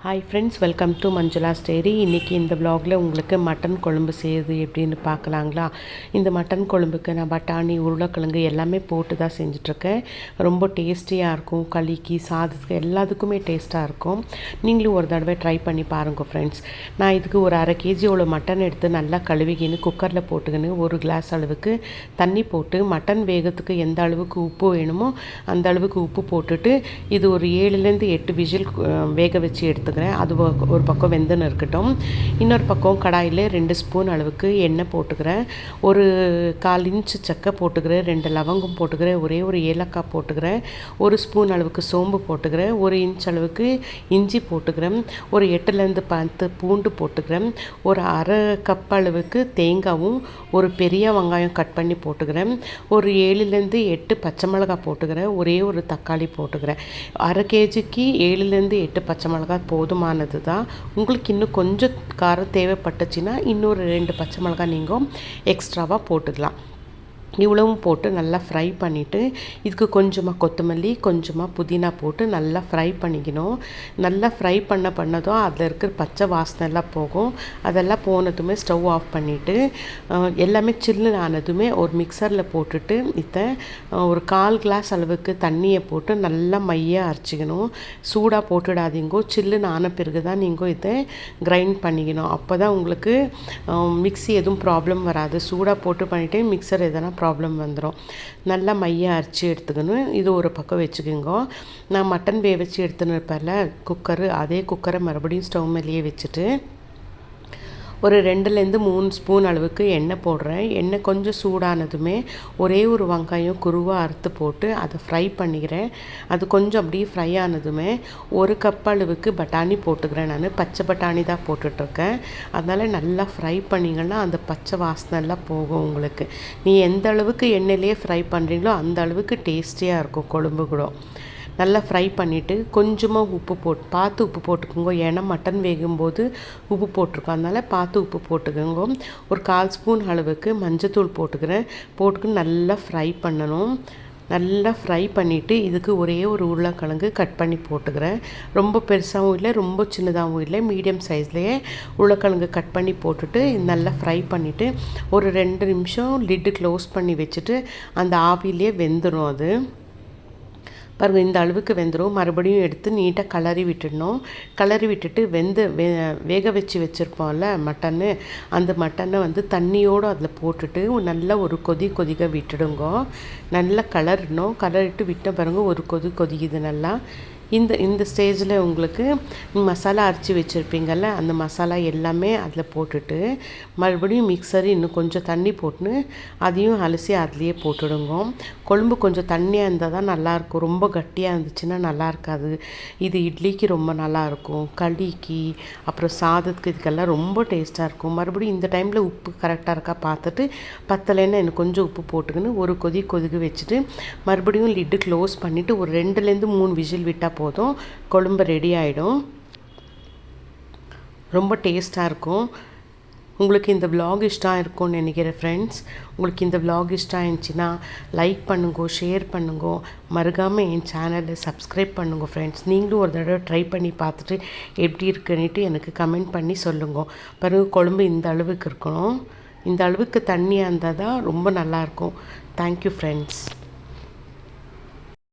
Hi friends, welcome to Manjula's diary. இன்றைக்கி இந்த வ்ளாகில் உங்களுக்கு மட்டன் குழம்பு செய்யுது எப்படின்னு பார்க்கலாங்களா. இந்த மட்டன் குழம்புக்கு நான் பட்டாணி, உருளைக்கிழங்கு எல்லாமே போட்டு தான் செஞ்சிட்ருக்கேன். ரொம்ப டேஸ்டியாக இருக்கும். களிக்கு, சாதத்துக்கு எல்லாத்துக்குமே டேஸ்ட்டாக இருக்கும். நீங்களும் ஒரு தடவை ட்ரை பண்ணி பாருங்கள் ஃப்ரெண்ட்ஸ். நான் இதுக்கு ஒரு 1/2 kg மட்டன் எடுத்து நல்லா கழுவிக்கின்னு குக்கரில் போட்டுக்கின்னு 1 கிளாஸ் அளவுக்கு தண்ணி போட்டு மட்டன் வேகத்துக்கு எந்த அளவுக்கு உப்பு வேணுமோ அந்த அளவுக்கு உப்பு போட்டுட்டு இது ஒரு 7லேருந்து 8 விசில் வேக வச்சு எடுத்துக்கிறேன். அது ஒரு பக்கம் வெந்துன்னு இருக்கட்டும். இன்னொரு பக்கம் கடாயில் 2 ஸ்பூன் அளவுக்கு எண்ணெய் போட்டுக்கிறேன். ஒரு 1/4 இன்ச்சு சக்கை போட்டுக்கிறேன். 2 லவங்கம் போட்டுக்கிறேன். ஒரே ஒரு ஏலக்காய் போட்டுக்கிறேன். 1 ஸ்பூன் அளவுக்கு சோம்பு போட்டுக்கிறேன். 1 இன்ச் அளவுக்கு இஞ்சி போட்டுக்கிறேன். ஒரு 8லேருந்து 10 பூண்டு போட்டுக்கிறேன். ஒரு 1/2 கப் அளவுக்கு தேங்காயும் ஒரு பெரிய வெங்காயம் கட் பண்ணி போட்டுக்கிறேன். ஒரு 7லேருந்து 8 பச்சை மிளகாய் போட்டுக்கிறேன். ஒரே ஒரு தக்காளி போட்டுக்கிறேன். 1/2 kgக்கு 7லேருந்து 8 பச்சை மிளகாய் போதுமானது தான். உங்களுக்கு இன்னும் கொஞ்சம் காரம் தேவைப்பட்டுச்சுன்னா இன்னொரு 2 பச்சை மிளகாய் நீங்கள் எக்ஸ்ட்ராவாக போட்டுக்கலாம். இவ்வளவும் போட்டு நல்லா ஃப்ரை பண்ணிவிட்டு இதுக்கு கொஞ்சமாக கொத்தமல்லி, கொஞ்சமாக புதினா போட்டு நல்லா ஃப்ரை பண்ணிக்கணும். நல்லா ஃப்ரை பண்ணதும் அதில் இருக்கிற பச்சை வாசனை எல்லாம் போகும். அதெல்லாம் போனதுமே ஸ்டவ் ஆஃப் பண்ணிவிட்டு எல்லாமே சில்லு ஆனதுமே ஒரு மிக்சரில் போட்டுட்டு இதை ஒரு 1/4 கிளாஸ் அளவுக்கு தண்ணியை போட்டு நல்லா மையாக அரைச்சிக்கணும். சூடாக போட்டுடாதீங்கோ. சில்லுன்னு ஆன பிறகு தான் நீங்கள் இதை கிரைண்ட் பண்ணிக்கணும். அப்போ தான் உங்களுக்கு மிக்ஸி எதுவும் ப்ராப்ளம் வராது. சூடாக போட்டு பண்ணிவிட்டு மிக்சர் எதனா ப்ராப்ளம் வந்துடும். நல்லா மையாக அரைச்சி எடுத்துக்கணும். இது ஒரு பக்கம் வச்சுக்கோங்க. நான் மட்டன் வேவிச்சு எடுத்துன்னு இருப்பேன்ல குக்கரு, அதே குக்கரை மறுபடியும் ஸ்டவ் மேலேயே வச்சுட்டு ஒரு 2லேருந்து 3 ஸ்பூன் அளவுக்கு எண்ணெய் போடுறேன். எண்ணெய் கொஞ்சம் சூடானதுமே ஒரே ஒரு வெங்காயம் குருவாக அறுத்து போட்டு அதை ஃப்ரை பண்ணிக்கிறேன். அது கொஞ்சம் அப்படியே ஃப்ரை ஆனதுமே 1 கப் அளவுக்கு பட்டாணி போட்டுக்கிறேன். நான் பச்சை பட்டாணி தான் போட்டுட்ருக்கேன். அதனால் நல்லா ஃப்ரை பண்ணிங்கன்னா அந்த பச்சை வாசனைலாம் போகும் உங்களுக்கு. நீ எந்த அளவுக்கு எண்ணெயிலேயே ஃப்ரை பண்ணுறீங்களோ அந்த அளவுக்கு டேஸ்டியாக இருக்கும் குழம்பு கூட. நல்லா ஃப்ரை பண்ணிவிட்டு கொஞ்சமாக உப்பு பார்த்து உப்பு போட்டுக்கோங்க. ஏன்னா மட்டன் வேகும்போது உப்பு போட்டிருக்கோம். அதனால் பார்த்து உப்பு போட்டுக்கோங்க. ஒரு 1/4 ஸ்பூன் அளவுக்கு மஞ்சத்தூள் போட்டுக்கு நல்லா ஃப்ரை பண்ணணும். நல்லா ஃப்ரை பண்ணிவிட்டு இதுக்கு ஒரே ஒரு உருளைக்கிழங்கு கட் பண்ணி போட்டுக்கிறேன். ரொம்ப பெருசாகவும் இல்லை, ரொம்ப சின்னதாகவும் இல்லை, மீடியம் சைஸ்லேயே உருளைக்கிழங்கு கட் பண்ணி போட்டுட்டு நல்லா ஃப்ரை பண்ணிவிட்டு ஒரு 2 நிமிஷம் லிட்டு க்ளோஸ் பண்ணி வச்சுட்டு அந்த ஆவிலே வெந்துடும். அது பாருங்கள், இந்த அளவுக்கு வெந்துடும். மறுபடியும் எடுத்து நீட்டாக கிளறி விட்டுடணும். கிளறி விட்டுட்டு வேக வச்சு வச்சுருப்போம்ல மட்டன்னு, அந்த மட்டனை தண்ணியோடு அதில் போட்டுட்டு நல்லா ஒரு கொதிக்க விட்டுடுங்க. நல்லா கிளறணும். கிளறிட்டு விட்ட பாருங்க ஒரு கொதிக்குது நல்லா. இந்த ஸ்டேஜில் உங்களுக்கு மசாலா அரைச்சி வச்சுருப்பீங்கள்ல, அந்த மசாலா எல்லாமே அதில் போட்டுட்டு மறுபடியும் மிக்சர் இன்னும் கொஞ்சம் தண்ணி போட்டுன்னு அதையும் அலசி அதுலேயே போட்டுடுங்க. குழம்பு கொஞ்சம் தண்ணியாக இருந்தால் தான் நல்லாயிருக்கும். ரொம்ப கட்டியாக இருந்துச்சுன்னா நல்லா இருக்காது. இது இட்லிக்கு ரொம்ப நல்லாயிருக்கும், களிக்கு, அப்புறம் சாதத்துக்கு, இதுக்கெல்லாம் ரொம்ப டேஸ்ட்டாக இருக்கும். மறுபடியும் இந்த டைமில் உப்பு கரெக்டாக இருக்கா பார்த்துட்டு பத்தலைன்னா இன்னும் கொஞ்சம் உப்பு போட்டுக்கின்னு ஒரு கொதிக்க வச்சுட்டு மறுபடியும் லிட்டு க்ளோஸ் பண்ணிவிட்டு ஒரு 2லேருந்து 3 விசில் விட்டால் போதும். குழம்பு ரெடி ஆகிடும். ரொம்ப டேஸ்ட்டாக இருக்கும். உங்களுக்கு இந்த விலாக் இஷ்டம் இருக்கும்னு நினைக்கிறேன் ஃப்ரெண்ட்ஸ். உங்களுக்கு இந்த விலாக் இஷ்டம் இருந்துச்சுன்னா லைக் பண்ணுங்க, ஷேர் பண்ணுங்க, மறக்காமல் என் சேனலை சப்ஸ்கிரைப் பண்ணுங்க ஃப்ரெண்ட்ஸ். நீங்களும் ஒரு தடவை ட்ரை பண்ணி பார்த்துட்டு எப்படி இருக்குன்னுட்டு எனக்கு கமெண்ட் பண்ணி சொல்லுங்க. பாருங்கள், குழம்பு இந்த அளவுக்கு இருக்கணும். இந்த அளவுக்கு தண்ணியாக இருந்தால் தான் ரொம்ப நல்லாயிருக்கும். Thank you friends.